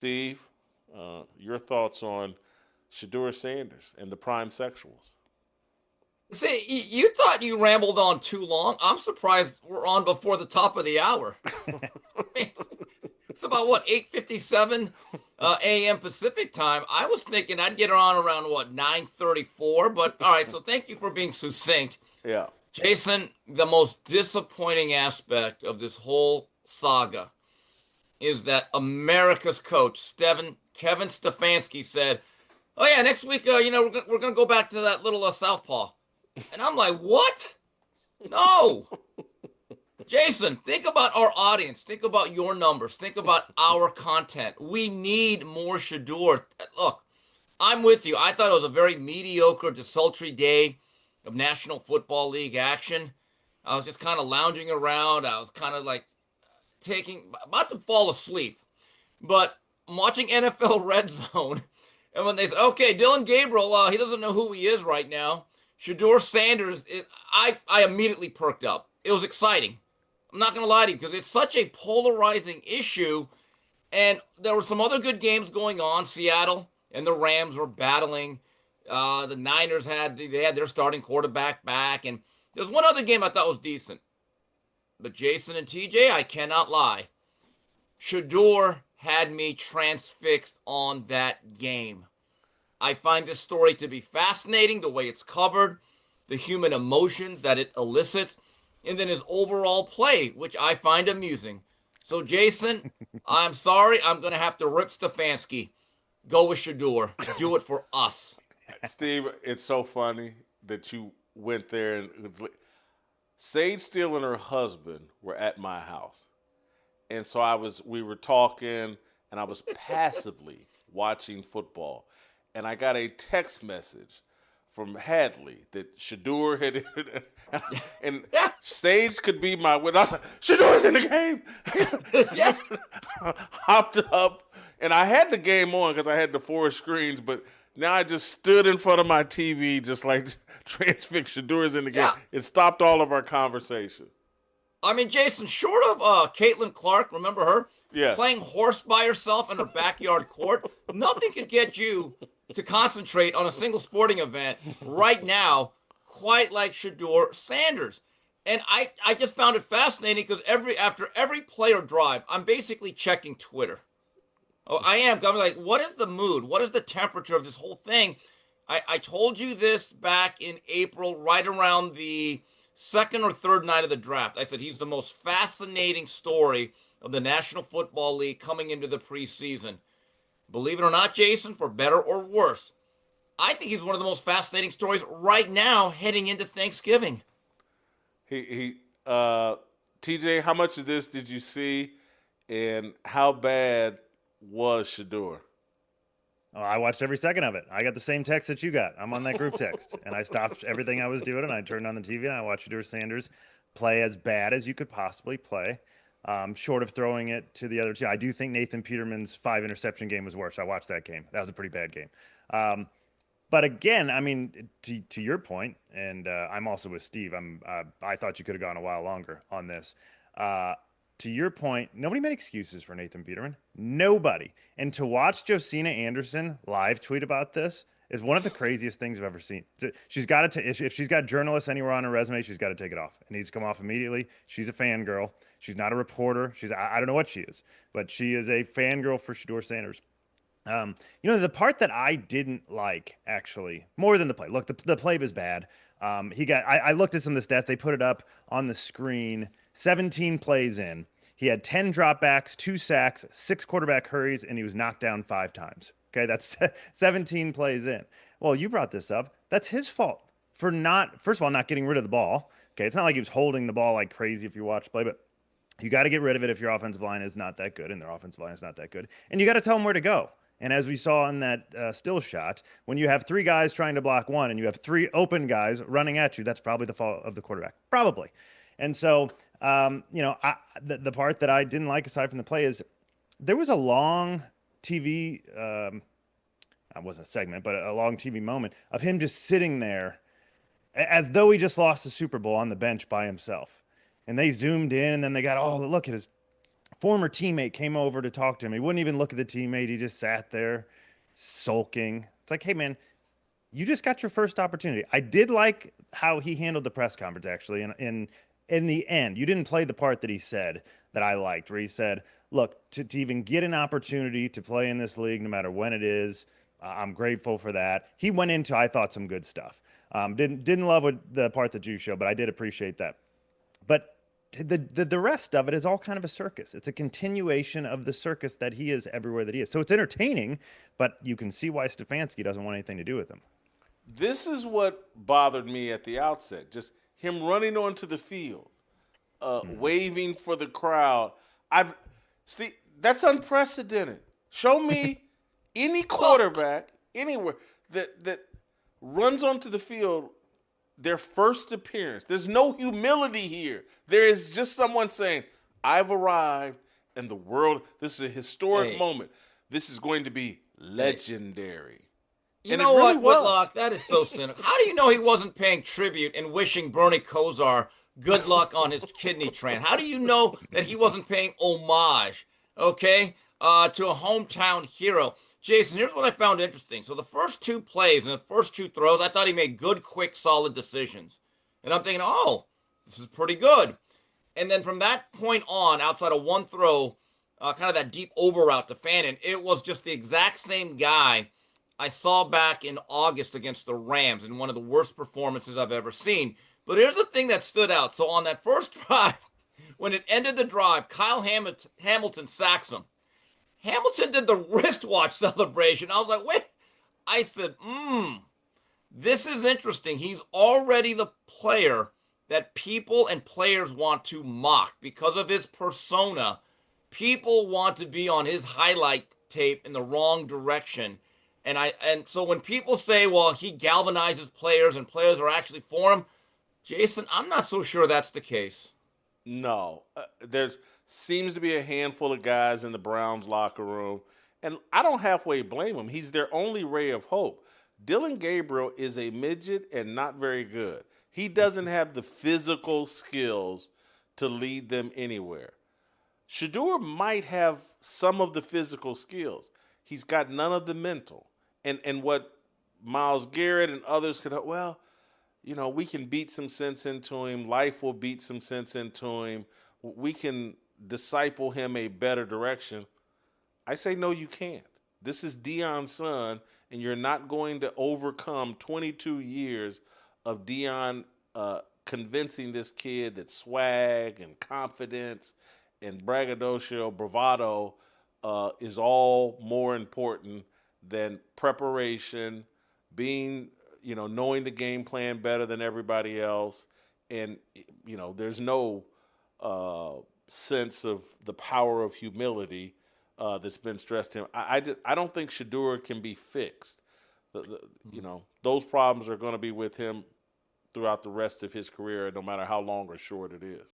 Steve, your thoughts on Shedeur Sanders and the prime sexuals? See, you thought you rambled on too long. I'm surprised we're on before the top of the hour. It's about what 8:57 a.m. Pacific time. I was thinking I'd get her on around what 9:34, but all right. So thank you for being succinct, Yeah. Jason. The most disappointing aspect of this whole saga is that America's coach, Kevin Stefanski, said, "Oh yeah, next week, we're gonna go back to that little southpaw," and I'm like, "What? No." Jason, think about our audience. Think about your numbers. Think about our content. We need more Shedeur. Look, I'm with you. I thought it was a very mediocre, desultory day of National Football League action. I was just kind of lounging around. I was kind of like about to fall asleep. But I'm watching NFL Red Zone, and when they say, "Okay, Dylan Gabriel, he doesn't know who he is right now," Shedeur Sanders, I immediately perked up. It was exciting. I'm not going to lie to you because it's such a polarizing issue. And there were some other good games going on. Seattle and the Rams were battling. The Niners had their starting quarterback back, and there's one other game I thought was decent. But Jason and TJ, I cannot lie. Shador had me transfixed on that game. I find this story to be fascinating, the way it's covered, the human emotions that it elicits, and then his overall play, which I find amusing. So, Jason, I'm sorry. I'm going to have to rip Stefanski. Go with Shador. Do it for us. Steve, it's so funny that you went there and Sage Steele and her husband were at my house. And so we were talking and I was passively watching football. And I got a text message from Hadley that Shadeur had, and Yeah. Sage could be my witness. I was like, Shadeur's in the game. Yeah. Just hopped up, and I had the game on because I had the four screens, but now I just stood in front of my TV, just like transfixed. Shadeur's in the game. Yeah. It stopped all of our conversation. I mean, Jason, short of Caitlin Clark, remember her? Yes. Playing horse by herself in her backyard court, nothing could get you to concentrate on a single sporting event right now quite like Shedeur Sanders. And I just found it fascinating because after every player drive, I'm basically checking Twitter. Oh, I am. I'm like, what is the mood? What is the temperature of this whole thing? I told you this back in April, right around the second or third night of the draft. I said he's the most fascinating story of the National Football League coming into the preseason. Believe it or not, Jason, for better or worse, I think he's one of the most fascinating stories right now heading into Thanksgiving. He TJ, how much of this did you see, and how bad was Shadeur? Oh, I watched every second of it. I got the same text that you got. I'm on that group text, and I stopped everything I was doing, and I turned on the TV, and I watched Shedeur Sanders play as bad as you could possibly play, short of throwing it to the other team. I do think Nathan Peterman's 5 interception game was worse. I watched that game. That was a pretty bad game. Um, but again, I mean, to your point, and I'm also with Steve. I thought you could have gone a while longer on this. Uh, to your point, nobody made excuses for Nathan Peterman. Nobody. And to watch Josina Anderson live tweet about this is one of the craziest things I've ever seen. She's got to if she's got journalists anywhere on her resume, she's got to take it off. It needs to come off immediately. She's a fangirl. She's not a reporter. I don't know what she is, but she is a fangirl for Shedeur Sanders. The part that I didn't like actually more than the play. Look, the play was bad. I looked at some of the stats. They put it up on the screen. 17 plays in. He had 10 dropbacks, 2 sacks, 6 quarterback hurries, and he was knocked down 5 times. Okay, that's 17 plays in. Well, you brought this up. That's his fault for not, first of all, not getting rid of the ball. Okay, it's not like he was holding the ball like crazy if you watch play, but you got to get rid of it if your offensive line is not that good, and their offensive line is not that good. And you got to tell them where to go. And as we saw in that still shot, when you have 3 guys trying to block one and you have 3 open guys running at you, that's probably the fault of the quarterback. Probably. And so, the part that I didn't like aside from the play is there was a long TV, it wasn't a segment, but a long TV moment of him just sitting there as though he just lost the Super Bowl on the bench by himself. And they zoomed in and then they got, oh, look at former teammate came over to talk to him. He wouldn't even look at the teammate. He just sat there sulking. It's like, hey, man, you just got your first opportunity. I did like how he handled the press conference, actually. And in the end, you didn't play the part that he said that I liked, where he said, look, to even get an opportunity to play in this league, no matter when it is, I'm grateful for that. He went into, I thought, some good stuff. Didn't love the part that you showed, but I did appreciate that. But the rest of it is all kind of a circus. It's a continuation of the circus that he is everywhere that he is. So it's entertaining, but you can see why Stefanski doesn't want anything to do with him. This is what bothered me at the outset. Just him running onto the field, waving for the crowd. That's unprecedented. Show me any quarterback anywhere that runs onto the field their first appearance. There's no humility here. There is just someone saying, I've arrived and the world, this is a historic moment. This is going to be legendary. You know what, Whitlock? That is so cynical. How do you know he wasn't paying tribute and wishing Bernie Kosar good luck on his kidney transplant? How do you know that he wasn't paying homage, okay, to a hometown hero? Jason, here's what I found interesting. So the first two plays and the first two throws, I thought he made good, quick, solid decisions. And I'm thinking, oh, this is pretty good. And then from that point on, outside of one throw, kind of that deep over route to Fannin, it was just the exact same guy I saw back in August against the Rams in one of the worst performances I've ever seen. But here's the thing that stood out. So on that first drive, when it ended the drive, Kyle Hamilton sacks him. Hamilton did the wristwatch celebration. I was like, wait. I said, this is interesting. He's already the player that people and players want to mock because of his persona. People want to be on his highlight tape in the wrong direction. And so when people say, well, he galvanizes players and players are actually for him, Jason, I'm not so sure that's the case. No, there's seems to be a handful of guys in the Browns locker room, and I don't halfway blame him. He's their only ray of hope. Dylan Gabriel is a midget and not very good. He doesn't have the physical skills to lead them anywhere. Shedeur might have some of the physical skills. He's got none of the mental. And what Myles Garrett and others could, well, you know, we can beat some sense into him. Life will beat some sense into him. We can disciple him a better direction. I say, no, you can't. This is Deion's son, and you're not going to overcome 22 years of Deion convincing this kid that swag and confidence and braggadocio, bravado is all more important than preparation, being, you know, knowing the game plan better than everybody else. And, you know, there's no sense of the power of humility that's been stressed to him. I don't think Shedeur can be fixed. You know, those problems are going to be with him throughout the rest of his career, no matter how long or short it is.